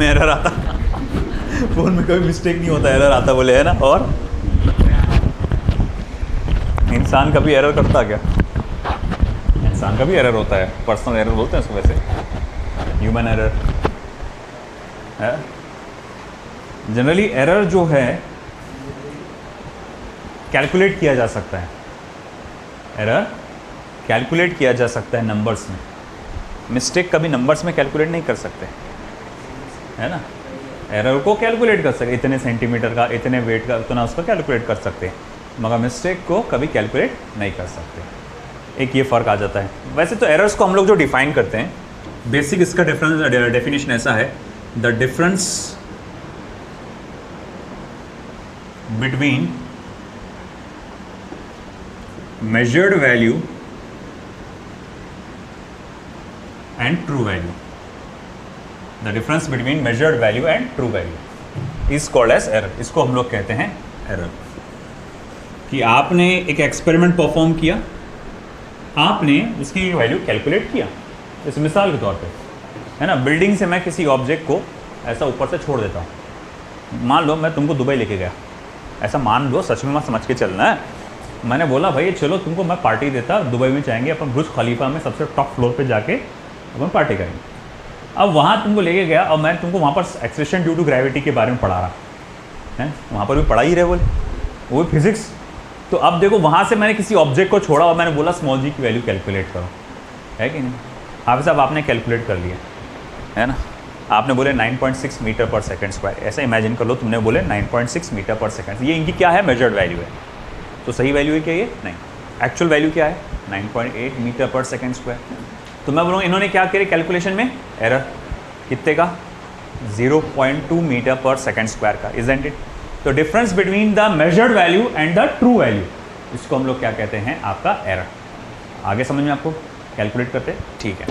में एरर आता फ़ोन में कभी मिस्टेक नहीं होता, एरर आता बोले, है ना। और इंसान कभी एरर करता क्या? इंसान का भी एरर होता है, पर्सनल एरर बोलते हैं उसको वैसे, ह्यूमन एरर है। जनरली एरर जो है कैलकुलेट किया जा सकता है, एरर कैलकुलेट किया जा सकता है नंबर्स में। मिस्टेक कभी नंबर्स में कैलकुलेट नहीं कर सकते, है ना। एरर को कैलकुलेट कर सकते, इतने सेंटीमीटर का, इतने वेट का, उतना उसका कैलकुलेट कर सकते हैं, मगर मिस्टेक को कभी कैलकुलेट नहीं कर सकते। एक ये फ़र्क आ जाता है। वैसे तो एरर्स को हम लोग जो डिफाइन करते हैं, बेसिक इसका डेफिनेशन ऐसा है, the difference between measured value and true value, the difference between measured value and true value is called as error। इसको हम लोग कहते हैं एरर। कि आपने एक एक्सपेरिमेंट परफॉर्म किया, आपने उसकी वैल्यू कैलकुलेट किया। इस मिसाल के तौर पे, है ना, बिल्डिंग से मैं किसी ऑब्जेक्ट को ऐसा ऊपर से छोड़ देता हूँ। मान लो मैं तुमको दुबई लेके गया, ऐसा मान लो, सच में मत समझ के चलना है। मैंने बोला भाई चलो तुमको मैं पार्टी देता, दुबई में जाएंगे अपन, बुर्ज खलीफा में सबसे टॉप फ्लोर पे जाके अपन पार्टी करेंगे। अब वहाँ तुमको लेके गया और मैं तुमको वहाँ पर एक्सेलरेशन ड्यू टू ग्रेविटी के बारे में पढ़ा रहा है, वहाँ पर भी पढ़ा ही रहे बोले, वो फिजिक्स। तो अब देखो वहाँ से मैंने किसी ऑब्जेक्ट को छोड़ा और मैंने बोला स्मॉल जी की वैल्यू कैलकुलेट करो, है कि नहीं। हाफिज़ साहब आपने कैलकुलेट कर लिया, है ना। आपने बोले 9.6 मीटर पर सेकेंड स्क्वायर, ऐसा इमेजिन कर लो, तुमने बोले 9.6 मीटर पर सेकेंड। ये इनकी क्या है, मेजर्ड वैल्यू है। तो सही वैल्यू है क्या ये? नहीं। एक्चुअल वैल्यू क्या है? 9.8 मीटर पर सेकेंड स्क्वायर। तो मैं बोलूँगा इन्होंने क्या करे कैलकुलेशन में, एरर कितने का, 0.2 मीटर पर सेकेंड स्क्वायर का, इजंट इट। तो difference between the measured value and the true value, इसको हम लोग क्या कहते हैं, आपका एरर। आगे समझ में आपको कैलकुलेट करते, ठीक है।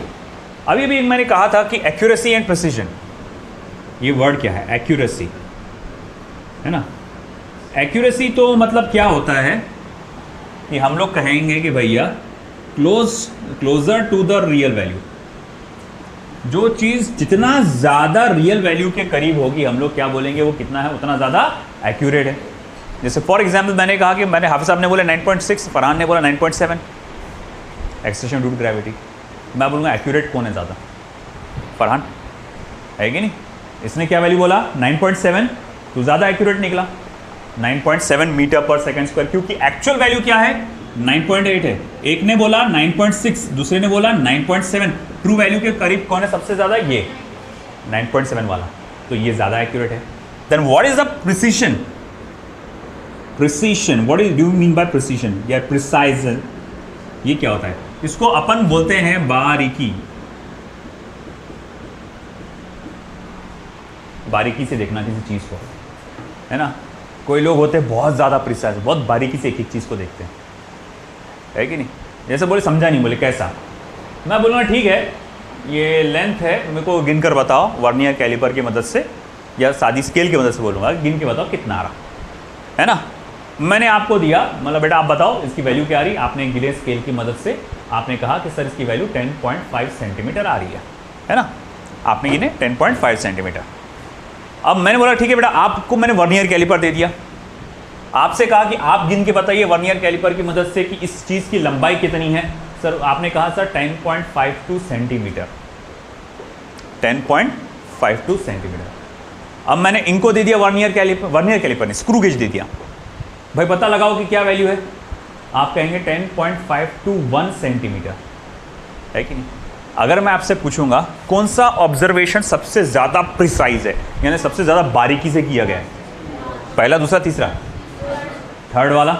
अभी भी मैंने कहा था कि एक्यूरेसी एंड प्रिसीजन, ये वर्ड क्या है, एक्यूरेसी, है ना। एक्यूरेसी तो मतलब क्या होता है कि हम लोग कहेंगे कि भैया closer to the real value, जो चीज़ जितना ज़्यादा रियल वैल्यू के करीब होगी हम लोग क्या बोलेंगे, वो कितना है, उतना ज़्यादा एक्यूरेट है। जैसे फॉर एग्जांपल मैंने कहा कि मैंने हाफिज़ साहब ने बोला 9.6, फरहान ने बोला 9.7 एक्सेलरेशन ड्यू टू ग्रेविटी। मैं बोलूँगा एक्यूरेट कौन है ज़्यादा, फरहान है कि नहीं। इसने क्या वैल्यू बोला 9.7, तो ज़्यादा एक्यूरेट निकला 9.7 मीटर पर सेकेंड स्क्वायर, क्योंकि एक्चुअल वैल्यू क्या है 9.8 है। एक ने बोला 9.6, दूसरे ने बोला 9.7। ट्रू वैल्यू के करीब कौन है सबसे ज़्यादा, ये 9.7 वाला, तो ये ज़्यादा एक्यूरेट है। Then what is the precision, precision what is do mean by precision या प्रिसाइजन, ये क्या होता है, इसको अपन बोलते हैं बारीकी। बारीकी से देखना किसी चीज़ को, है ना। कोई लोग होते हैं बहुत ज़्यादा प्रिसाइज, बहुत बारीकी से एक एक चीज़ को देखते हैं, है कि नहीं। जैसे बोले समझा नहीं, बोले कैसा, मैं बोलूँगा ठीक है ये लेंथ है, मेरे को गिन कर बताओ वर्नियर कैलिपर की मदद से, या सादी स्केल की मदद से बोलूँगा, गिन के बताओ कितना आ रहा है ना। मैंने आपको दिया, मतलब बेटा आप बताओ इसकी वैल्यू क्या आ रही, आपने गिले स्केल की मदद से आपने कहा कि सर इसकी वैल्यू 10.5 सेंटीमीटर आ रही है ना। आपने गिने 10.5 सेंटीमीटर। अब मैंने बोला ठीक है बेटा, आपको मैंने वर्नियर कैलिपर दे दिया, आपसे कहा कि आप गिन के बताइए वर्नियर कैलिपर की मदद से कि इस चीज़ की लंबाई कितनी है। सर आपने कहा सर 10.52 सेंटीमीटर, 10.52 सेंटीमीटर। अब मैंने इनको दे दिया वर्नियर कैलिपर ने स्क्रू गेज दे दिया, भाई पता लगाओ कि क्या वैल्यू है। आप कहेंगे 10.521 सेंटीमीटर, है कि नहीं। अगर मैं आपसे पूछूंगा कौन सा ऑब्जर्वेशन सबसे ज़्यादा प्रिसाइज है, यानी सबसे ज़्यादा बारीकी से किया गया है, पहला, दूसरा, तीसरा, थर्ड वाला,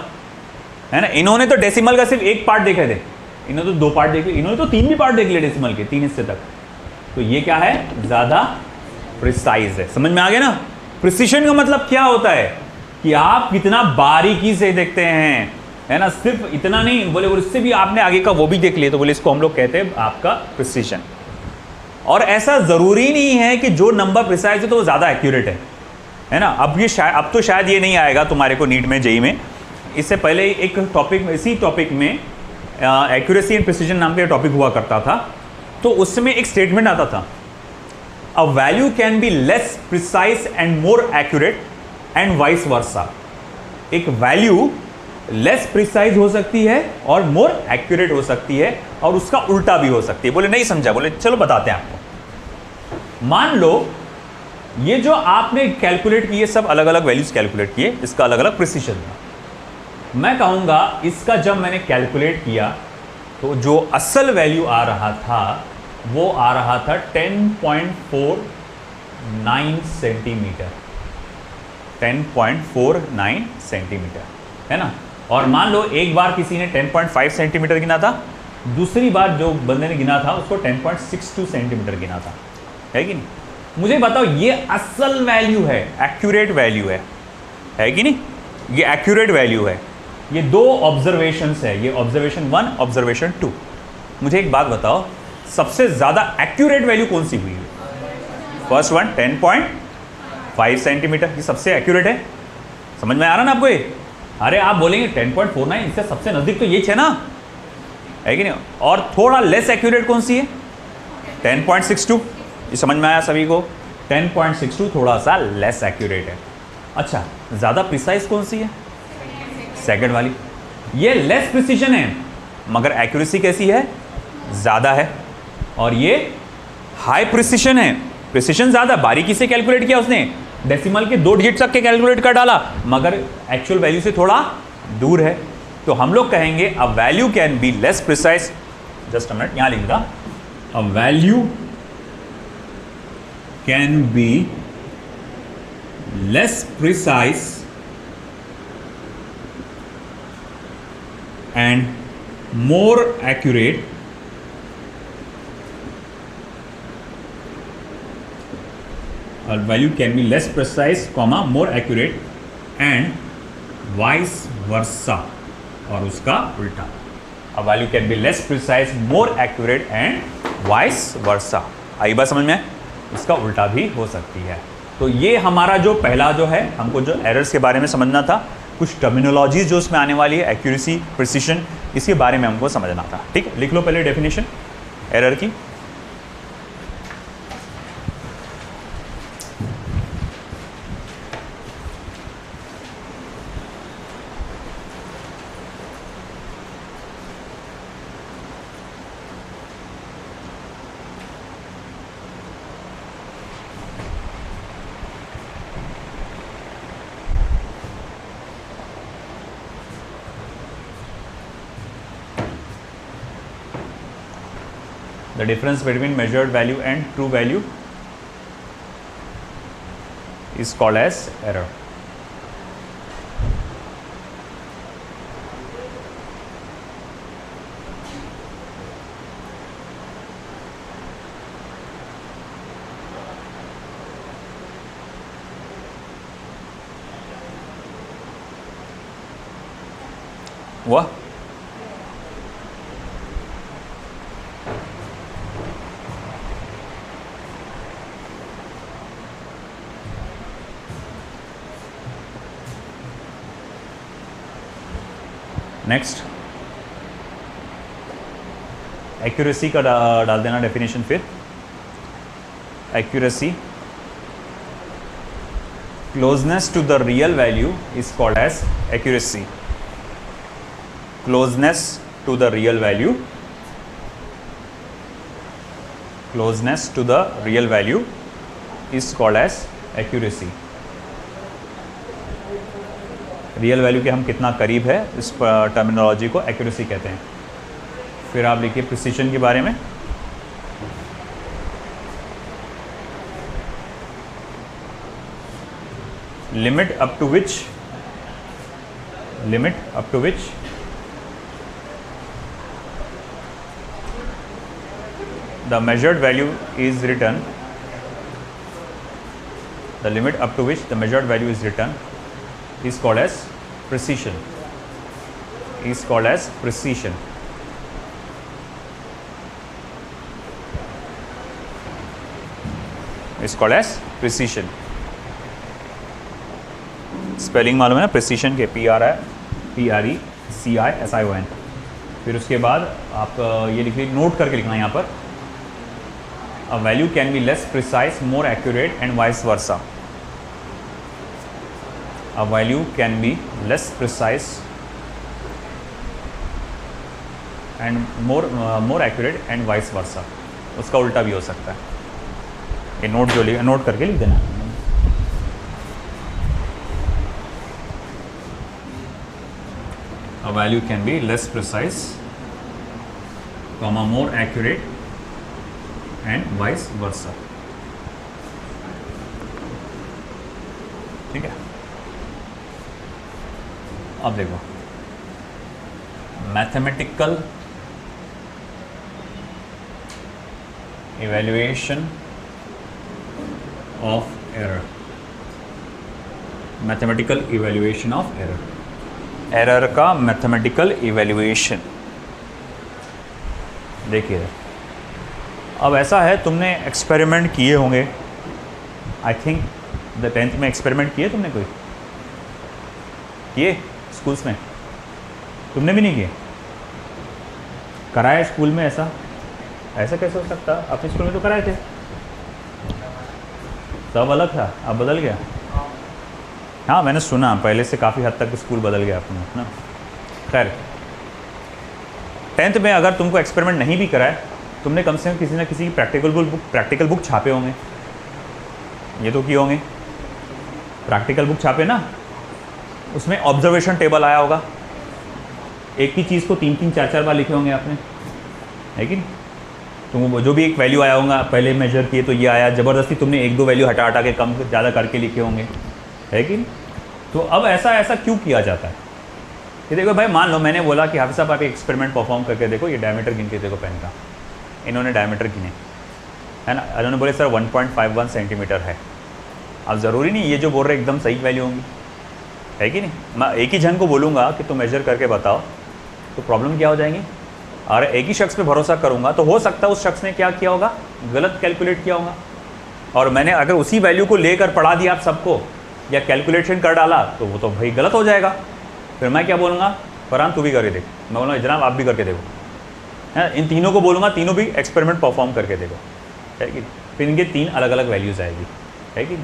है ना। इन्होंने तो डेसिमल का सिर्फ एक पार्ट देखे थे, इन्होंने तो 2 पार्ट देख लिए, इन्होंने तो 3 भी पार्ट देख लिए डेसिमल के, 3 हिस्से तक। तो ये क्या है, ज़्यादा प्रिसाइज है। समझ में आ गया ना। प्रिसीशन का मतलब क्या होता है कि आप कितना बारीकी से देखते हैं, है ना। सिर्फ इतना नहीं बोले, उससे भी आपने आगे का वो भी देख लिया, तो बोले इसको हम लोग कहते हैं आपका प्रिसीशन। और ऐसा ज़रूरी नहीं है कि जो नंबर प्रिसाइज है तो वो ज़्यादा एक्यूरेट है ना। अब तो शायद ये नहीं आएगा तुम्हारे को नीट में, जेई में। इससे पहले एक टॉपिक में, इसी टॉपिक में एक्यूरेसी एंड प्रिसीजन नाम का टॉपिक हुआ करता था, तो उसमें एक स्टेटमेंट आता था a value can be less precise and more accurate and vice versa. एक वैल्यू लेस प्रिसाइज हो सकती है और मोर एक्यूरेट हो सकती है और उसका उल्टा भी हो सकती है। बोले नहीं समझा, बोले चलो बताते हैं आपको। मान लो ये जो आपने कैलकुलेट किए सब अलग अलग वैल्यूज कैलकुलेट किए, इसका अलग अलग प्रिसीजन था। मैं कहूंगा इसका जब मैंने कैलकुलेट किया तो जो असल वैल्यू आ रहा था वो आ रहा था 10.49 सेंटीमीटर, 10.49 सेंटीमीटर, है ना। और मान लो एक बार किसी ने 10.5 सेंटीमीटर गिना था, दूसरी बार जो बंदे ने गिना था उसको 10.62 सेंटीमीटर गिना था, है कि नहीं। मुझे बताओ ये असल वैल्यू है, एक्यूरेट वैल्यू है कि नहीं, ये एक्यूरेट वैल्यू है। ये दो ऑब्जर्वेशंस है, ये ऑब्जर्वेशन 1 ऑब्जर्वेशन 2। मुझे एक बात बताओ सबसे ज्यादा एक्यूरेट वैल्यू कौन सी हुई है? फर्स्ट वन 10.5 सेंटीमीटर, ये सबसे एक्यूरेट है। समझ में आ रहा ना आपको ये? अरे आप बोलेंगे 10.49, इससे सबसे नजदीक तो ये है ना, है कि नहीं। और थोड़ा लेस एक्यूरेट कौन सी है? 10.62। ये समझ में आया सभी को? 10.62 थोड़ा सा लेस एक्यूरेट है। अच्छा, ज़्यादा प्रिसाइज कौन सी है? सेकंड वाली। ये लेस प्रिसीजन है मगर एक्यूरेसी कैसी है? ज़्यादा है। और ये हाई प्रिसीजन है, प्रिसीजन ज़्यादा, बारीकी से कैलकुलेट किया उसने, डेसिमल के 2 डिजिट तक के कैलकुलेट कर डाला, मगर एक्चुअल वैल्यू से थोड़ा दूर है। तो हम लोग कहेंगे a value can be less precise, just a minute यहाँ लिख दूंगा, a value can be less precise and more accurate a value can be less precise comma more accurate and vice versa, और उसका उल्टा। a value can be less precise more accurate and vice versa। आई बात समझ में? इसका उल्टा भी हो सकती है। तो ये हमारा जो पहला जो है, हमको जो एरर्स के बारे में समझना था, कुछ टर्मिनोलॉजीज जो उसमें आने वाली है, एक्यूरेसी, प्रिसीजन, इसके बारे में हमको समझना था। ठीक है, लिख लो पहले डेफिनेशन एरर की। The difference between measured value and true value is called as error. हुआ? नेक्स्ट एक्यूरेसी का डाल देना डेफिनेशन। फिर accuracy, closeness to the real value is called as accuracy. Closeness to the real value, closeness to the real value is called as accuracy. Real value के हम कितना करीब है, इस टर्मिनोलॉजी को एक्यूरेसी कहते हैं। फिर आप लिखिए प्रिसीजन के बारे में। Limit up to which the measured value is written, the limit up to which the measured value is written is called as precision, is called as precision. Is called as precision. Spelling मालूम है ना precision के, PRECISION। फिर उसके बाद आप ये लिखिए, नोट करके लिखना यहाँ पर A value can be less precise, more accurate, and vice versa. A value can be less precise and more accurate and vice versa. उसका उल्टा भी हो सकता है. ये नोट करके लिख देना. A value can be less precise, comma more accurate, and vice versa. ठीक है. अब देखो, mathematical evaluation of error. Mathematical evaluation of error. Error का मैथमेटिकल इवैल्यूएशन. देखिए, अब ऐसा है, तुमने एक्सपेरिमेंट किए होंगे. आई थिंक 10th में एक्सपेरिमेंट किए तुमने? कोई किए स्कूल्स में? तुमने भी नहीं किए? कराया स्कूल में? ऐसा कैसे हो सकता? अपने स्कूल में तो कराए थे. सब अलग था, अब बदल गया. हाँ, मैंने सुना पहले से काफ़ी हद तक स्कूल बदल गया अपना ना. खैर, 10th में अगर तुमको एक्सपेरिमेंट नहीं भी कराए, तुमने कम से कम किसी ना किसी की प्रैक्टिकल बुक छापे होंगे. ये तो किए होंगे. प्रैक्टिकल बुक छापे ना, उसमें ऑब्जर्वेशन टेबल आया होगा. एक ही चीज़ को 3-3, 4-4 बार लिखे होंगे आपने, है कि नहीं? तुम जो भी एक वैल्यू आया होगा, पहले मेजर किए तो ये आया, ज़बरदस्ती तुमने 1-2 वैल्यू हटा के कम ज़्यादा करके लिखे होंगे, है कि नहीं? तो अब ऐसा क्यों किया जाता है? ये देखो भाई, मान लो मैंने बोला कि हाफिज़ साहब आप एक एक्सपेरिमेंट परफॉर्म करके देखो, ये डायमीटर गिन के देखो पेन का. इन्होंने डायमीटर गिने, है ना. इन्होंने बोले सर 1.51 सेंटीमीटर है. अब ज़रूरी नहीं ये जो बोल रहे एकदम सही वैल्यू होंगी, है कि नहीं? मैं एक ही जन को बोलूँगा कि तुम मेजर करके बताओ, तो प्रॉब्लम क्या हो जाएगी? और एक ही शख्स पे भरोसा करूँगा तो हो सकता है उस शख्स ने क्या किया होगा, गलत कैलकुलेट किया होगा. और मैंने अगर उसी वैल्यू को लेकर पढ़ा दिया आप सबको, या कैलकुलेशन कर डाला, तो वो तो भाई गलत हो जाएगा. फिर मैं क्या बोलूँगा, फरहान तू भी करके देख. मैं बोलूँगा जनाब आप भी करके देखो, है. इन तीनों को बोलूँगा, तीनों भी एक्सपेरिमेंट परफॉर्म करके देखो, है कि? फिर इनके 3 अलग अलग वैल्यूज़ आएगी, है कि?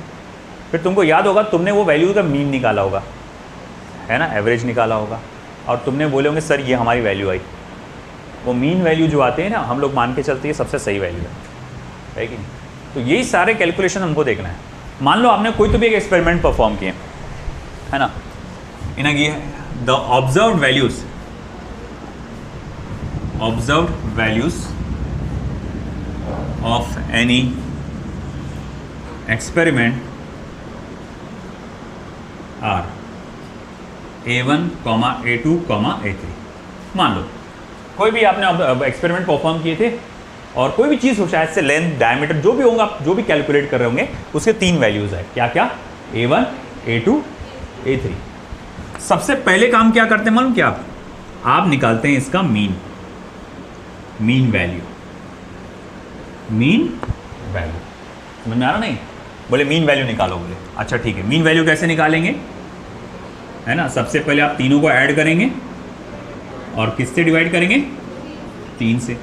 फिर तुमको याद होगा तुमने वो वैल्यू का मीन निकाला होगा, है ना, एवरेज निकाला होगा, और तुमने बोले होंगे सर ये हमारी वैल्यू आई. वो मीन वैल्यू जो आते हैं ना, हम लोग मान के चलते हैं सबसे सही वैल्यू है कि नहीं? तो यही सारे कैलकुलेशन हमको देखना है. मान लो आपने कोई तो भी एक एक्सपेरिमेंट परफॉर्म किए, है ना. इन्हें ये the observed values of any experiment are A1, A2, A3. मान लो कोई भी आपने एक्सपेरिमेंट परफॉर्म किए थे, और कोई भी चीज़ हो, शायद से लेंथ, डायमीटर, जो भी होगा, जो भी कैलकुलेट कर रहे होंगे, उसके 3 वैल्यूज़ है. क्या क्या? A1, A2, A3. सबसे पहले काम क्या करते हैं मालूम क्या? आप निकालते हैं इसका मीन वैल्यू. समझ में आ रहा? नहीं बोले मीन वैल्यू निकालो, बोले अच्छा ठीक है. मीन वैल्यू कैसे निकालेंगे, है ना? सबसे पहले आप तीनों को ऐड करेंगे, और किससे डिवाइड करेंगे? 3 से.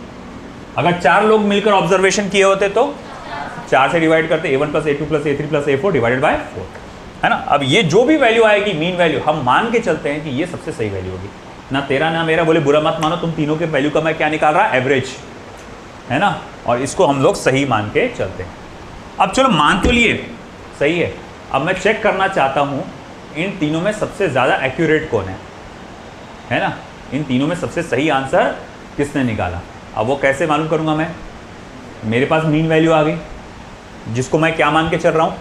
अगर 4 लोग मिलकर ऑब्जर्वेशन किए होते तो 4 से डिवाइड करते, A1 + A2 + A3 + A4 divided by 4, है ना. अब ये जो भी वैल्यू आएगी, मीन वैल्यू, हम मान के चलते हैं कि ये सबसे सही वैल्यू होगी. ना तेरा ना मेरा, बोले बुरा मत मानो, तुम तीनों के वैल्यू का मैं क्या निकाल रहा? एवरेज, है ना. और इसको हम लोग सही मान के चलते हैं. अब चलो मान तो लिए, सही है. अब मैं चेक करना चाहता हूँ इन तीनों में सबसे ज़्यादा एक्यूरेट कौन है ना. इन तीनों में सबसे सही आंसर किसने निकाला. अब वो कैसे मालूम करूँगा मैं? मेरे पास मीन वैल्यू आ गई, जिसको मैं क्या मान के चल रहा हूँ?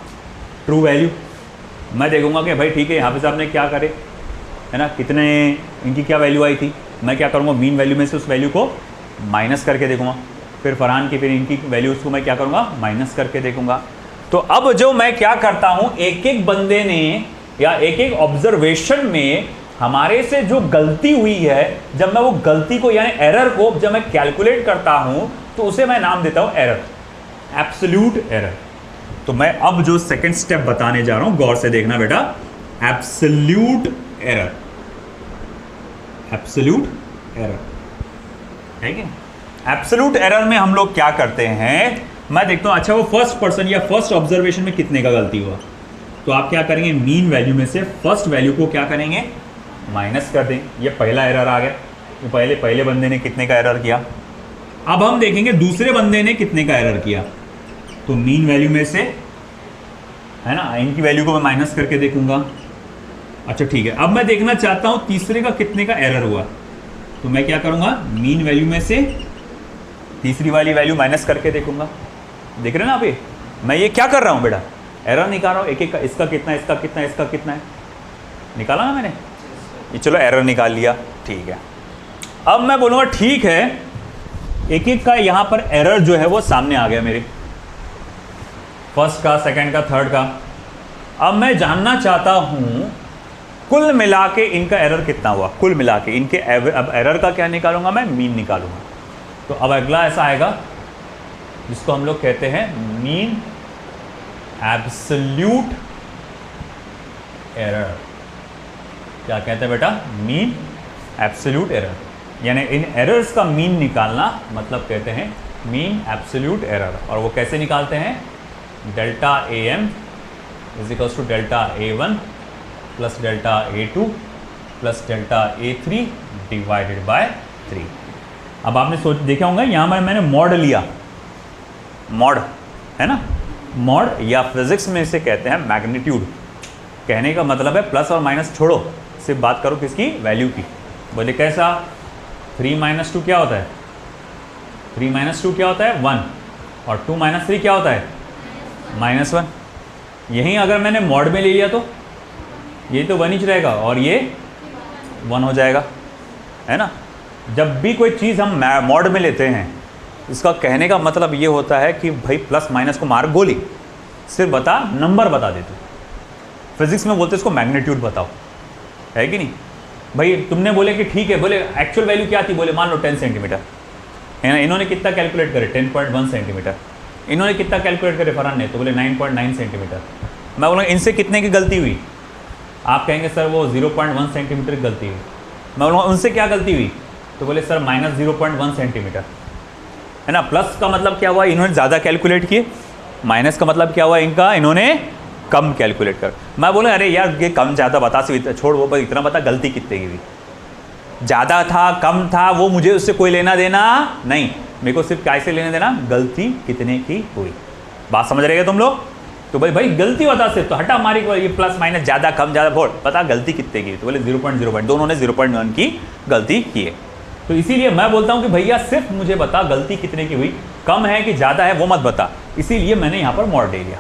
True value. मैं देखूँगा कि भाई ठीक है, हाफिज़ साहब ने क्या करे, है ना, कितने इनकी क्या वैल्यू आई थी. मैं क्या करूँगा, मीन वैल्यू में से उस वैल्यू को माइनस करके देखूँगा. फिर फरहान की, फिर इनकी वैल्यूज़ को मैं क्या करूँगा, माइनस करके देखूँगा. तो अब जो मैं क्या करता हूँ, एक एक बंदे ने या एक एक ऑब्जर्वेशन में हमारे से जो गलती हुई है, जब मैं वो गलती को यानी एरर को जब मैं कैलकुलेट करता हूं, तो उसे मैं नाम देता हूं एरर, एब्सोल्यूट एरर. तो मैं अब जो सेकंड स्टेप बताने जा रहा हूं, गौर से देखना बेटा. एब्सोल्यूट एरर, एब्सोल्यूट एरर है कि एब्सोल्यूट एरर में हम लोग क्या करते हैं, मैं देखता हूँ अच्छा वो फर्स्ट पर्सन या फर्स्ट ऑब्जर्वेशन में कितने का गलती हुआ, तो आप क्या करेंगे, मीन वैल्यू में से फर्स्ट वैल्यू को क्या करेंगे, माइनस कर दें। ये पहला एरर आ गया, तो पहले बंदे ने कितने का एरर किया। अब हम देखेंगे दूसरे बंदे ने कितने का एरर किया, तो मीन वैल्यू में से, है ना, इनकी वैल्यू को मैं माइनस करके देखूंगा। अच्छा ठीक है, अब मैं देखना चाहता हूं तीसरे का कितने का एरर हुआ, तो मैं क्या करूंगा, मीन वैल्यू में से तीसरी वाली वैल्यू माइनस करके देखूंगा। देख रहे हैं ना अभी मैं ये क्या कर रहा हूं बेटा, एरर निकाल रहा हूं एक एक का, इसका कितना, इसका कितना, इसका कितना है, निकाला ना मैंने, ये चलो एरर निकाल लिया, ठीक है। अब मैं बोलूँगा ठीक है, एक एक का यहाँ पर एरर जो है वो सामने आ गया मेरे, फर्स्ट का, सेकंड का, थर्ड का। अब मैं जानना चाहता हूँ कुल मिला के इनका एरर कितना हुआ, कुल मिला के इनके अब एरर का क्या निकालूंगा मैं, मीन निकालूंगा। तो अब अगला ऐसा आएगा जिसको हम लोग कहते हैं मीन एब्सोल्यूट एरर। क्या कहते हैं बेटा, मीन एब्सोल्यूट एरर, यानी इन एरर्स का मीन निकालना मतलब कहते हैं मीन एब्सोल्यूट एरर। और वो कैसे निकालते हैं, delta AM is equals to delta A1 plus delta A2 plus delta A3 divided by 3। अब आपने सोच देखा होगा यहाँ पर मैंने मॉड लिया, मॉड है ना, मॉड या फिजिक्स में इसे कहते हैं मैग्नीट्यूड। कहने का मतलब है प्लस और माइनस छोड़ो, सिर्फ बात करो किसकी, वैल्यू की। बोले कैसा, 3 - 2 क्या होता है, 3 - 2 क्या होता है 1, और 2 - 3 क्या होता है -1। यहीं अगर मैंने मॉड में ले लिया तो ये तो 1 ही रहेगा और ये 1 हो जाएगा, है ना। जब भी कोई चीज़ हम मॉड में लेते हैं, इसका कहने का मतलब ये होता है कि भाई प्लस माइनस को मार गोली, सिर्फ बता, नंबर बता दे तू। फिजिक्स में बोलते इसको मैग्नीट्यूड बताओ, है कि नहीं। भाई तुमने बोले कि ठीक है, बोले एक्चुअल वैल्यू क्या थी, बोले मान लो 10 सेंटीमीटर, है ना। इन्होंने कितना कैलकुलेट करे, 10.1 सेंटीमीटर। इन्होंने कितना कैलकुलेट करे फरहान ने, तो बोले 9.9 सेंटीमीटर। मैं बोलूँगा इनसे कितने की गलती हुई, आप कहेंगे सर वो 0.1 सेंटीमीटर की गलती हुई। मैं बोलूँगा उनसे क्या गलती हुई, तो बोले सर -0.1 सेंटीमीटर, है ना। प्लस का मतलब क्या हुआ, इन्होंने ज़्यादा कैलकुलेट किए, माइनस का मतलब क्या हुआ इनका, इन्होंने कम कैलकुलेट कर। मैं बोला अरे यार ये कम ज़्यादा बता से छोड़, वो इतना बता गलती कितने की हुई, ज़्यादा था कम था वो मुझे उससे कोई लेना देना नहीं, मेरे को सिर्फ कैसे लेना देना, गलती कितने की हुई। बात समझ रहे तुम लोग। तो भाई गलती बता सिर्फ, तो हटा हमारी ये प्लस माइनस ज़्यादा कम ज़्यादा बोल, पता गलती कितने की, तो बोले 0.0, दोनों ने 0.1 की गलती की है। तो इसीलिए मैं बोलता हूँ कि भैया सिर्फ मुझे बता गलती कितने की हुई, कम है कि ज़्यादा है वो मत बता, इसीलिए मैंने यहाँ पर मॉड ले लिया,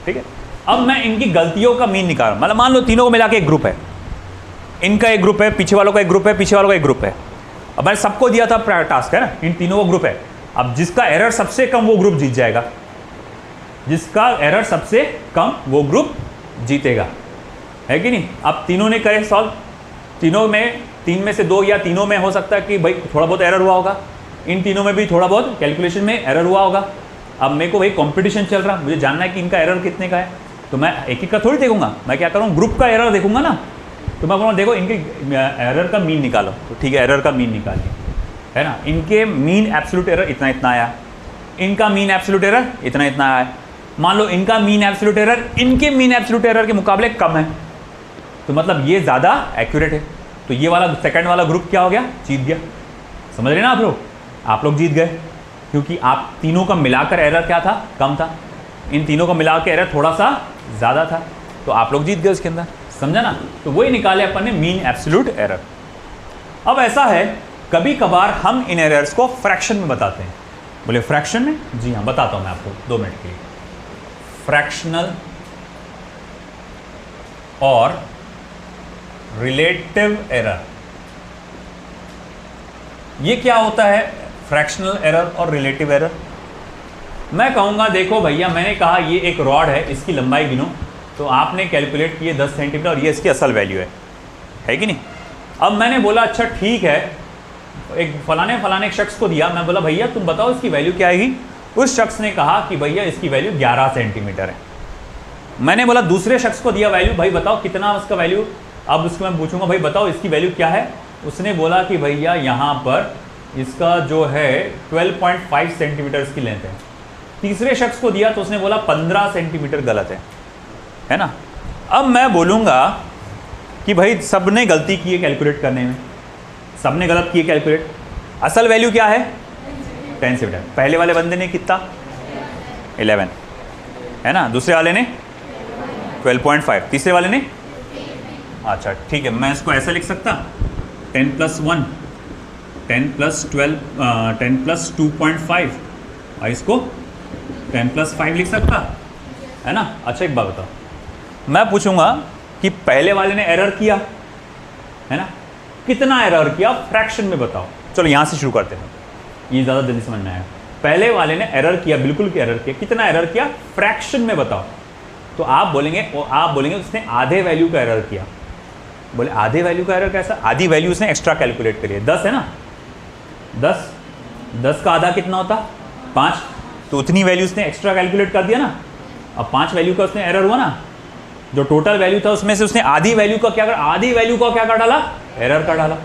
ठीक है। अब मैं इनकी गलतियों का मीन निकाल, मतलब मान लो तीनों को मिला के एक ग्रुप है, इनका एक ग्रुप है, पीछे वालों का एक ग्रुप है, पीछे वालों का एक ग्रुप है। अब मैंने सबको दिया था टास्क, है ना, इन तीनों को ग्रुप है। अब जिसका एरर सबसे कम वो ग्रुप जीत जाएगा, जिसका एरर सबसे कम वो ग्रुप जीतेगा, है कि नहीं। अब तीनों ने करे सॉल्व, तीनों में 3 में से 2 या तीनों में हो सकता है कि भाई थोड़ा बहुत एरर हुआ होगा, इन तीनों में भी थोड़ा बहुत कैलकुलेशन में एरर हुआ होगा। अब मेरे को भाई कंपटीशन चल रहा, मुझे जानना है कि इनका एरर कितने का है, तो मैं एक एक का थोड़ी देखूंगा, मैं क्या करूँ, ग्रुप का एरर देखूंगा ना। तो मैं बोलूँगा देखो इनके एरर का मीन निकालो, तो ठीक है एरर का मीन निकालिए, है ना। इनके मीन एब्सोल्यूट एरर इतना इतना आया, इनका मीन एब्सोल्यूट एरर इतना इतना आया। मान लो इनका मीन एब्सोल्यूट एरर इनके मीन एब्सोल्यूट एरर के मुकाबले कम है, तो मतलब ये ज़्यादा एक्यूरेट है, तो ये वाला सेकंड वाला ग्रुप क्या हो गया, जीत गया। समझ रहे ना आप लोग जीत गए, क्योंकि आप तीनों का मिलाकर एरर क्या था, कम था, इन तीनों का मिलाकर एरर थोड़ा सा ज़्यादा था, तो आप लोग जीत गए उसके अंदर, समझा ना। तो वही निकाले अपन ने मीन एब्सोल्यूट एरर। अब ऐसा है कभी कभार हम इन एरर्स को फ्रैक्शन में बताते हैं। बोले फ्रैक्शन में, जी हाँ बताता हूँ मैं आपको 2 मिनट के लिए। फ्रैक्शनल और रिलेटिव एरर, ये क्या होता है, फ्रैक्शनल एरर और रिलेटिव एरर। मैं कहूँगा देखो भैया, मैंने कहा ये एक रॉड है, इसकी लंबाई गिनो, तो आपने कैलकुलेट किए 10 सेंटीमीटर और ये इसकी असल वैल्यू है कि नहीं। अब मैंने बोला अच्छा ठीक है, एक फलाने एक शख्स को दिया, मैं बोला भैया तुम बताओ इसकी वैल्यू क्या आएगी। उस शख्स ने कहा कि भैया इसकी वैल्यू 11 सेंटीमीटर है। मैंने बोला दूसरे शख्स को दिया वैल्यू, भाई बताओ कितना उसका वैल्यू। अब उसको मैं पूछूंगा भाई बताओ इसकी वैल्यू क्या है। उसने बोला कि भैया यहाँ पर इसका जो है 12.5 सेंटीमीटर इसकी लेंथ है। तीसरे शख्स को दिया तो उसने बोला 15 सेंटीमीटर गलत है ना। अब मैं बोलूँगा कि भाई सबने गलती की है कैलकुलेट करने में, सबने गलत की है कैलकुलेट। असल वैल्यू क्या है 10 सेंटीमीटर। पहले वाले बंदे ने कितना 11 है ना, दूसरे वाले ने 12.5, तीसरे वाले ने अच्छा ठीक है, मैं इसको ऐसा लिख सकता 10 + 1 10 + 12 10 + 2.5 और इसको 10 + 5 लिख सकता है ना। अच्छा एक बात बताओ, मैं पूछूंगा कि पहले वाले ने एरर किया है ना, कितना एरर किया फ्रैक्शन में बताओ। चलो यहाँ से शुरू करते हैं, ये ज़्यादा जल्दी समझ में आएगा। पहले वाले ने एरर किया, बिल्कुल एरर किया, कितना एरर किया फ्रैक्शन में बताओ। तो आप बोलेंगे उसने आधे वैल्यू का एरर किया। बोले आधे वैल्यू का एरर कैसा, आधी वैल्यू उसने एक्स्ट्रा कैलकुलेट करी है। 10 है ना, 10 का आधा कितना होता 5, तो उतनी वैल्यू उसने एक्स्ट्रा कैलकुलेट कर दिया ना। अब 5 वैल्यू का उसने एरर हुआ ना, जो टोटल वैल्यू था उसमें से उसने आधी वैल्यू का क्या कर डाला, एरर का डाला।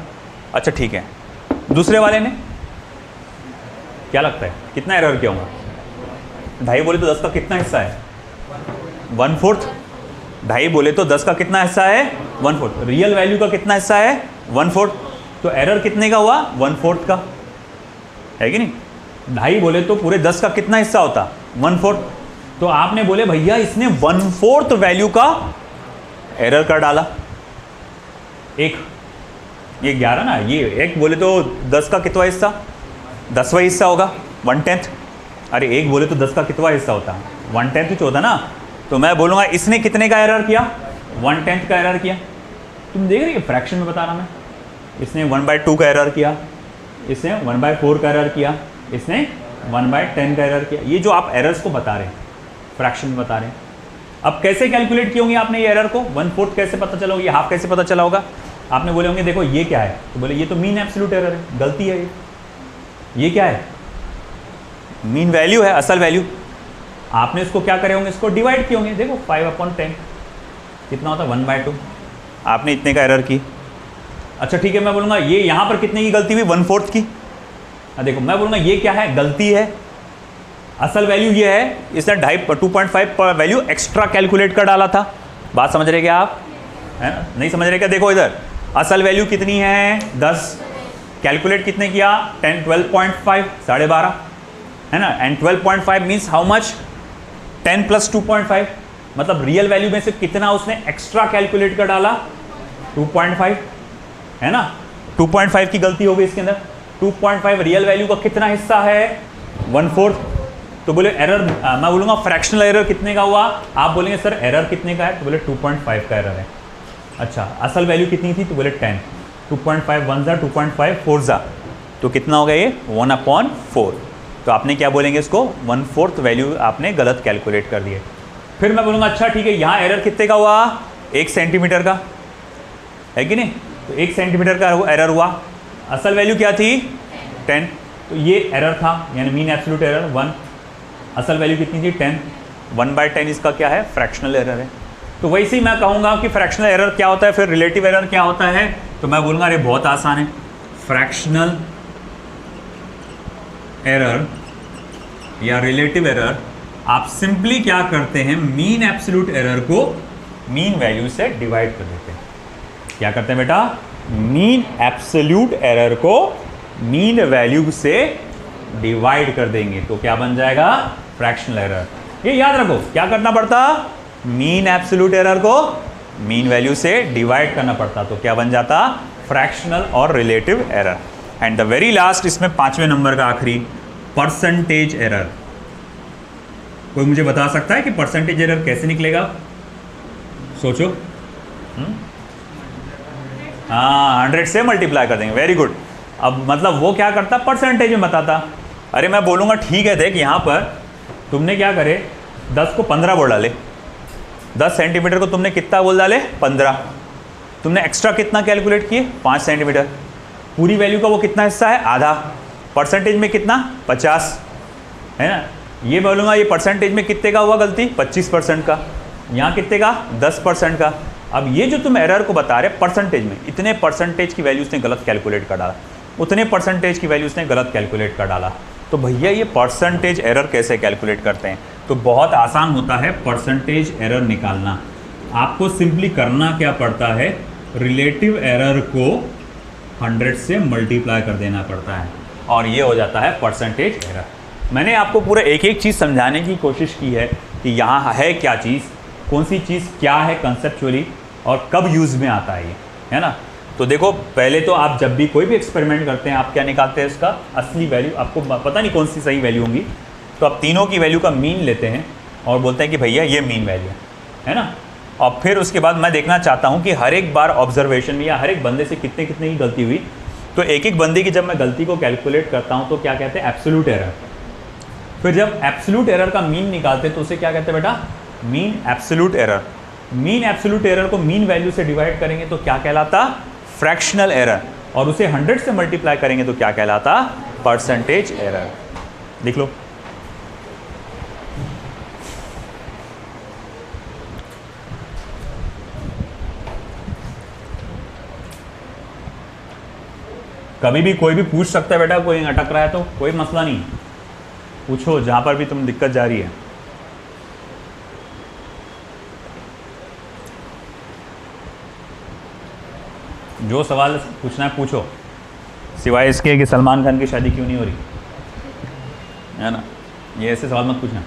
अच्छा ठीक है, दूसरे वाले ने क्या लगता है कितना एरर किया होगा? 2.5 बोले तो 10 का कितना हिस्सा है 1/4। 2.5 बोले तो 10 का कितना हिस्सा है 1/4। रियल वैल्यू का कितना हिस्सा है 1/4, तो एरर कितने का हुआ 1/4 का, है कि नहीं। 2.5 बोले तो पूरे 10 का कितना हिस्सा होता 1/4, तो आपने बोले भैया इसने 1/4 वैल्यू का एरर कर डाला। ये 11 ना, ये एक बोले तो 10 का कितना हिस्सा 10वां हिस्सा होगा 1/10। अरे एक बोले तो 10 का कितना हिस्सा होता 1/10 ही होता ना। तो मैं बोलूँगा इसने कितने का एरर किया 1/10 का एरर किया। तुम देख रहे हो फ्रैक्शन में बता रहा मैं, इसने 1/2 का एरर किया, इसने 1/4 का एरर किया, इसने 1/10 का एरर किया। ये जो आप एरर्स को बता रहे हैं फ्रैक्शन में बता रहे हैं। अब कैसे कैलकुलेट किए होंगे आपने ये एरर को, 1/4 कैसे पता चला होगा, ये हाफ कैसे पता चला होगा? आपने बोले होंगे देखो ये क्या है, तो बोले ये तो मीन एब्सोल्यूट एरर है, गलती है ये क्या है मीन वैल्यू है, असल वैल्यू। आपने इसको क्या करे होंगे, इसको डिवाइड किए होंगे। देखो 5/10 कितना होता 1/2, आपने इतने का एरर की। अच्छा ठीक है, मैं बोलूँगा ये यहाँ पर कितने की गलती हुई 1/4 की। देखो मैं बोलूँगा ये क्या है गलती है, असल वैल्यू ये है, इसने 2.5 पर वैल्यू एक्स्ट्रा कैलकुलेट कर डाला था। बात समझ रहे क्या आप, है ना? नहीं समझ रहे क्या? देखो इधर असल वैल्यू कितनी है 10, कैलकुलेट कितने किया 12.5 12.5 है ना। एंड 12.5 मीन्स हाउ मच 10 + 2.5, मतलब रियल वैल्यू में से कितना उसने एक्स्ट्रा कैलकुलेट कर डाला 2.5 है ना। 2.5 की गलती हो गई इसके अंदर। 2.5 रियल वैल्यू का कितना हिस्सा है 1/4। तो बोले एरर, मैं बोलूँगा फ्रैक्शनल एरर कितने का हुआ, आप बोलेंगे सर एरर कितने का है, तो बोले 2.5 का एरर है। अच्छा असल वैल्यू कितनी थी, तो बोले 10, 2.5 1 जा 2.5 4 जा, तो कितना हो गया ये 1/4। तो आपने क्या बोलेंगे इसको 1/4 वैल्यू आपने गलत कैलकुलेट कर दिए। फिर मैं बोलूँगा अच्छा ठीक है, यहाँ एरर कितने का हुआ 1 सेंटीमीटर का, है कि नहीं। तो 1 सेंटीमीटर का एरर हुआ, असल वैल्यू क्या थी 10, तो ये एरर था यानी मीन एब्सोल्यूट एरर 1, असल वैल्यू कितनी थी 10, 1/10 इसका क्या है फ्रैक्शनल एरर है। तो वैसे ही मैं कहूँगा कि फ्रैक्शनल एरर क्या होता है, फिर रिलेटिव एरर क्या होता है, तो मैं बोलूँगा अरे बहुत आसान है, फ्रैक्शनल एरर या रिलेटिव एरर आप सिंपली क्या करते हैं, मीन एब्सोल्यूट एरर को मीन वैल्यू से डिवाइड कर देते हैं। क्या करते हैं बेटा, मीन एब्सोल्यूट एरर को मीन वैल्यू से डिवाइड कर देंगे, तो क्या बन जाएगा फ्रैक्शनल एरर। ये याद रखो क्या करना पड़ता, मीन एब्सोल्यूट एरर को मीन वैल्यू से डिवाइड करना पड़ता, तो क्या बन जाता फ्रैक्शनल और relative error. And the very last इसमें 5वें नंबर का आखिरी परसेंटेज एरर। कोई मुझे बता सकता है कि परसेंटेज एरर कैसे निकलेगा, सोचो। हाँ 100 से मल्टीप्लाई कर देंगे, वेरी गुड। अब मतलब वो क्या करता परसेंटेज में बताता। अरे मैं बोलूँगा ठीक है, देख यहाँ पर तुमने क्या करे 10 को 15 बोल डाले, 10 सेंटीमीटर को तुमने कितना बोल डाले 15, तुमने एक्स्ट्रा कितना कैलकुलेट किए 5 सेंटीमीटर, पूरी वैल्यू का वो कितना हिस्सा है आधा, परसेंटेज में कितना 50 है ना। ये बोलूँगा ये परसेंटेज में कितने का हुआ गलती 25% का, यहाँ कितने का 10% का। अब ये जो तुम एरर को बता रहे परसेंटेज में, इतने परसेंटेज की वैल्यू उसने गलत कैलकुलेट कर डाला, उतने परसेंटेज की वैल्यू उसने गलत कैलकुलेट कर डाला। तो भैया ये परसेंटेज एरर कैसे कैलकुलेट करते हैं? तो बहुत आसान होता है परसेंटेज एरर निकालना। आपको सिंपली करना क्या पड़ता है, रिलेटिव एरर को 100 से मल्टीप्लाई कर देना पड़ता है और ये हो जाता है परसेंटेज एरर। मैंने आपको पूरा एक एक चीज़ समझाने की कोशिश की है कि यहाँ है क्या चीज़, कौन सी चीज़ क्या है कंसेप्चुअली और कब यूज़ में आता है ये, है ना। तो देखो, पहले तो आप जब भी कोई भी एक्सपेरिमेंट करते हैं, आप क्या निकालते हैं, इसका असली वैल्यू। आपको पता नहीं कौन सी सही वैल्यू होंगी, तो आप तीनों की वैल्यू का मीन लेते हैं और बोलते हैं कि भैया ये मीन वैल्यू है ना। और फिर उसके बाद मैं देखना चाहता हूँ कि हर एक बार ऑब्जर्वेशन में या हर एक बंदे से कितने कितने की गलती हुई। तो एक एक बंदे की जब मैं गलती को कैलकुलेट करता हूँ तो क्या कहते हैं, एब्सोल्यूट एरर। फिर जब एब्सोल्यूट एरर का मीन निकालते हैं तो उसे क्या कहते हैं बेटा, mean absolute error. Mean absolute error को मीन वैल्यू से डिवाइड करेंगे तो क्या कहलाता, फ्रैक्शनल एरर। और उसे 100 से मल्टीप्लाई करेंगे तो क्या कहलाता, परसेंटेज एरर। लिख लो। कभी भी कोई भी पूछ सकता है बेटा, कोई अटक रहा है तो कोई मसला नहीं, पूछो जहां पर भी तुम दिक्कत जा रही है। जो सवाल पूछना है पूछो, सिवाय इसके कि सलमान खान की शादी क्यों नहीं हो रही, है ना। ये ऐसे सवाल मत पूछना।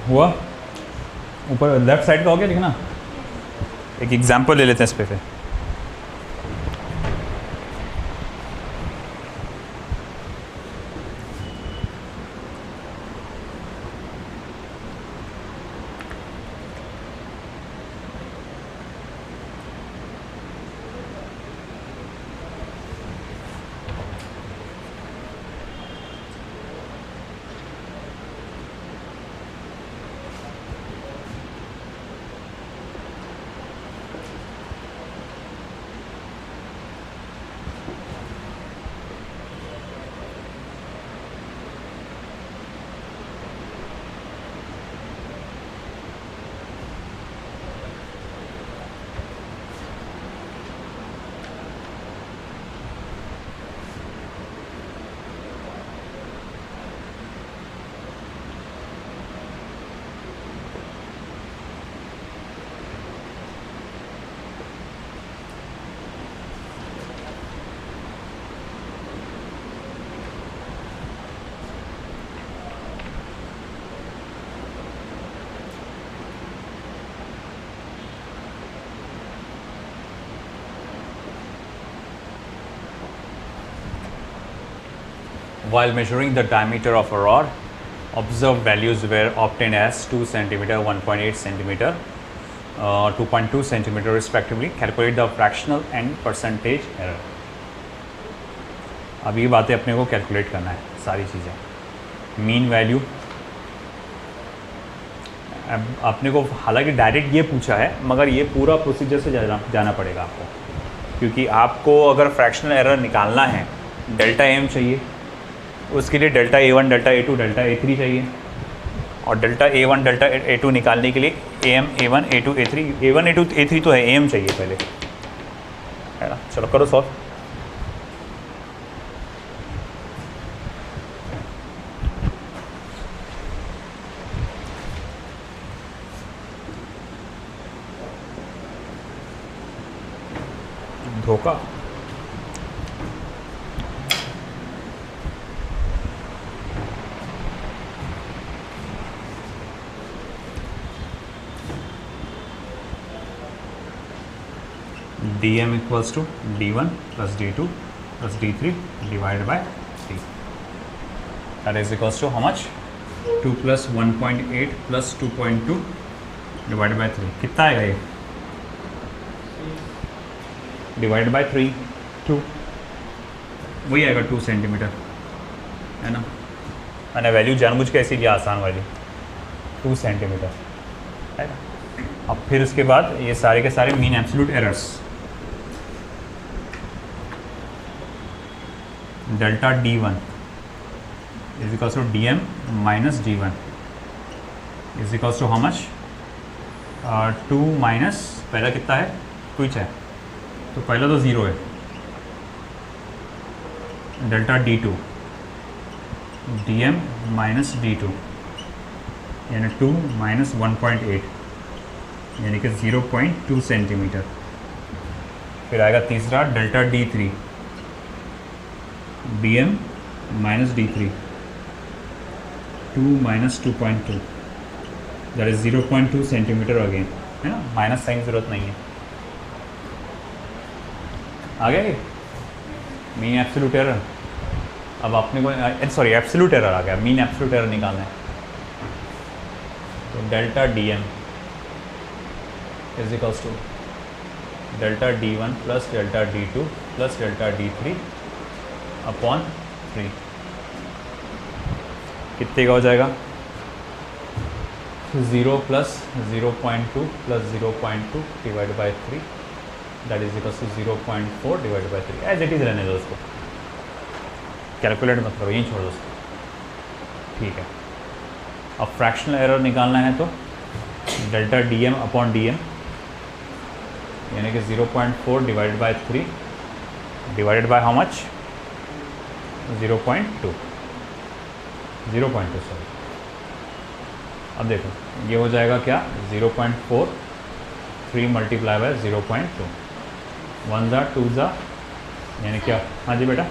हुआ, ऊपर लेफ्ट साइड का हो गया लिखना। एक एग्जाम्पल ले लेते हैं इस पे फिर। While measuring the diameter of a rod, observed values were obtained as 2 cm, 1.8 cm, 2.2 cm respectively. Calculate the fractional and percentage error. अब ये बातें अपने को कैलकुलेट करना है सारी चीज़ें। मीन वैल्यू अपने को हालांकि डायरेक्ट ये पूछा है, मगर ये पूरा प्रोसीजर से जाना पड़ेगा आपको, क्योंकि आपको अगर फ्रैक्शनल एरर निकालना है, डेल्टा एम चाहिए, उसके लिए delta A1, delta A2, delta A3 चाहिए, और डेल्टा A1, डेल्टा A2 निकालने के लिए AM, A1, A2, A3, A1, A2, A3 तो है, AM चाहिए पहले, है ना। चलो करो सॉल्व। धोखा dm equals to d1 plus d2 plus d3 divide by 3 that is equals to how much 2 plus 1.8 plus 2.2 divide by 3 कितना आएगा ये डिवाइड बाय 3 2 वही आएगा 2 सेंटीमीटर है ना। मैंने वैल्यू जानबूझ के ऐसी लिया आसान वाली 2 सेंटीमीटर है ना। अब फिर उसके बाद ये सारे के सारे mean absolute errors delta d1 is equals to dm minus d1 is equals to how much 2 minus पहला कितना है कुछ है तो पहला तो 0 है delta d2 dm minus d2 यानी 2 माइनस 1.8 यानी कि 0.2 सेंटीमीटर। फिर आएगा तीसरा delta d3 dm minus d3 2 minus 2.2 that is 0.2 centimetre again है ना। माइनस साइन की जरूरत नहीं है। आ गया ये मीन एब्सोल्यूट एरर। अब आपने को सॉरी एब्सोल्यूट एरर आ गया, मीन एब्सोल्यूट एरर निकालना है तो delta dm is equals to delta d1 plus delta d2 plus delta d3 upon 3 कितने का हो जाएगा 0 plus 0.2 plus 0.2 divide by 3 that is equals to 0.4 divide by 3 as it is रहने दो उसको, कैलकुलेट मत करो, यहीं छोड़ दो उसको। ठीक है, अब फ्रैक्शनल एरर निकालना है तो डेल्टा dm अपॉन dm यानी कि 0.4 divide by 3 divided by how much 0.2 sorry. अब देखो ये हो जाएगा क्या 0.4 3 मल्टीप्लाई बाय 0.2 1 ज़ा 2 ज़ा यानी क्या। हाँ जी बेटा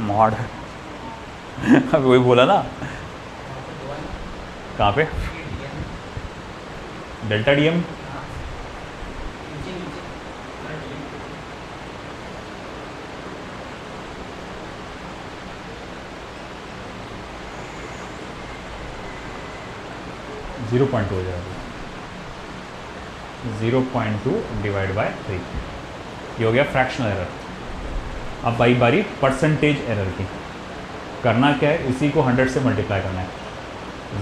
मॉड अभी वही बोला ना, कहाँ पे डेल्टा dm जीरो पॉइंट हो जाएगा 0.2 डिवाइड बाय 3 ये हो गया फ्रैक्शनल एरर। अब बारी बारी परसेंटेज एरर की करना क्या है, इसी को 100 से मल्टीप्लाई करना है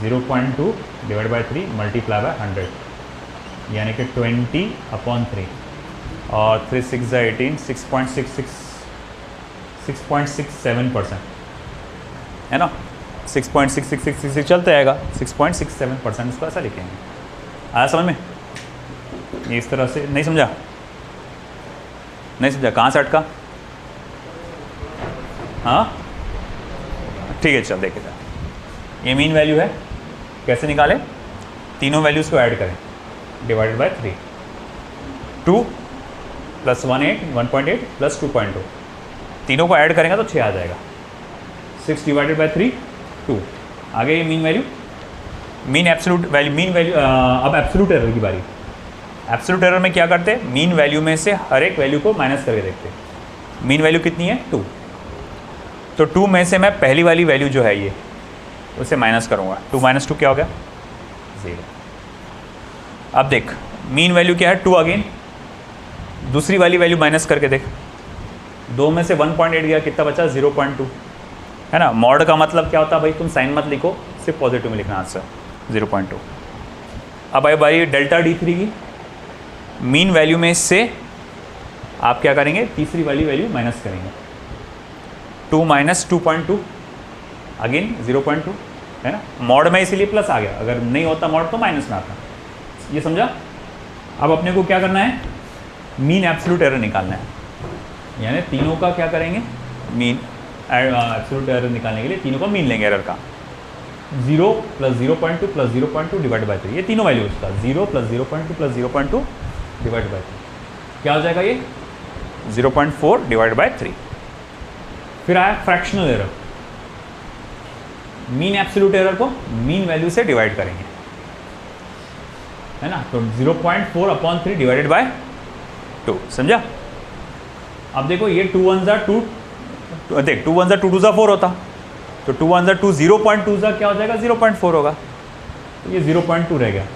0.2 डिवाइड बाई 3 मल्टीप्लाई बाय 100 यानी कि 20 अपॉन 3 और 3 6 ज़ा 18 6.67% है ना। 6.6666 चलते आएगा 6.67% इसको ऐसा लिखेंगे। आया समझ में? ये इस तरह से नहीं समझा, नहीं समझा, कहाँ से अटका? हाँ ठीक है चल देखे जा। ये मीन वैल्यू है, कैसे निकालें? तीनों वैल्यूज़ को ऐड करें डिवाइडेड बाय 3 2 प्लस 1.8 प्लस 2.2 तीनों को ऐड करेंगे तो 6 आ जाएगा। 6 डिवाइडेड बाय 3 2 आगे ये mean value, mean absolute value, mean value. अब एब्सोल्यूट एरर की बारी। एब्सोल्यूट एरर में क्या करते हैं, मीन वैल्यू में से हर एक वैल्यू को माइनस करके देखते हैं। मीन वैल्यू कितनी है 2, तो 2 में से मैं पहली वाली वैल्यू जो है ये उसे माइनस करूँगा। 2 माइनस 2 क्या हो गया 0। अब देख मीन वैल्यू क्या है 2 अगेन, दूसरी वाली वैल्यू माइनस करके देख। 2 में से 1.8 गया, कितना बचा 0.2 है ना। मॉड का मतलब क्या होता है भाई, तुम साइन मत लिखो, सिर्फ पॉजिटिव में लिखना आंसर 0.2। अब आई बारी डेल्टा d3 की, मीन वैल्यू में से आप क्या करेंगे, तीसरी वाली वैल्यू माइनस करेंगे। 2 माइनस 2.2 अगेन 0.2 है ना। मॉड में इसीलिए प्लस आ गया, अगर नहीं होता मॉड तो माइनस में आता। ये समझा? अब अपने को क्या करना है, मीन एब्सोल्यूट एरर निकालना है। यानी तीनों का क्या करेंगे, मीन एब्सोल्यूट एरर निकालने के लिए तीनों का मीन लेंगे एरर का। 0 प्लस 0.2 प्लस 0.2 डिवाइड बाई 3, ये तीनों वैल्यू उसका 0 प्लस 0.2 प्लस 0.2 डिवाइड बाई 3 क्या हो जाएगा ये 0.4 डिवाइड बाई 3। फिर आया fractional error. Mean absolute error को मीन वैल्यू से डिवाइड करेंगे। है ना, तो 0.4/3 डिवाइडेड बाय 2, समझा। अब देखो ये 2 1 ज़ा 2, देख 2 1 ज़ा 2 2 ज़ा 4 होता, तो 2 1 ज़ा 2, 0.2 ज़ा क्या हो जाएगा 0.4 होगा, तो ये 0.2 रह गया,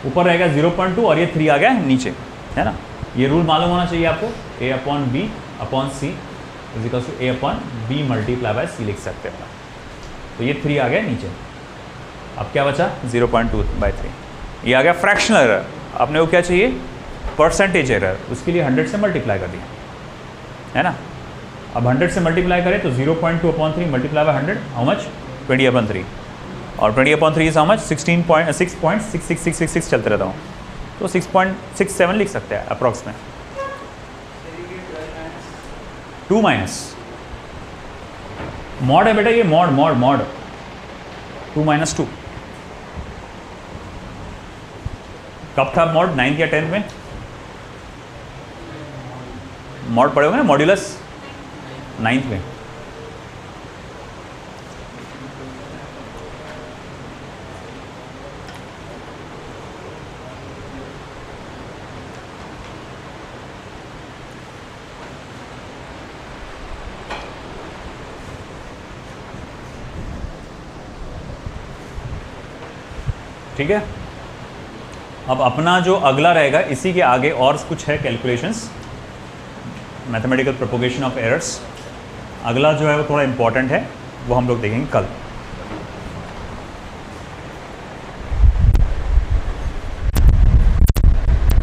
ऊपर रहेगा 0.2 और ये 3 आ गया नीचे, है ना। ये रूल मालूम होना चाहिए आपको, A/B/C is A/B multiply by C लिख सकते हैं, तो ये 3 आ गया नीचे। अब क्या बचा 0.2/3, ये आ गया फ्रैक्शनल एरर। आपने वो क्या चाहिए परसेंटेज एरर, उसके लिए 100 से मल्टीप्लाई कर दिया, है ना। अब 100 से मल्टीप्लाई करें तो 0.2/3 मल्टीप्लाई बाय 100 हाउ मच 20/3, और 20/3 इज हाउ मच 6.666666 चलते रहता हूँ, तो 6.67 लिख सकते हैं अप्रॉक्स में। 2 माइनस मॉड है बेटा, ये मॉड 2 - 2 कब था मॉड, 9th या 10th में मॉड पढ़े होंगे ना, मॉड्यूलस 9th में। ठीक है, अब अपना जो अगला रहेगा इसी के आगे और कुछ है calculations, mathematical propagation of errors. अगला जो है वो थोड़ा इंपॉर्टेंट है, वो हम लोग देखेंगे कल।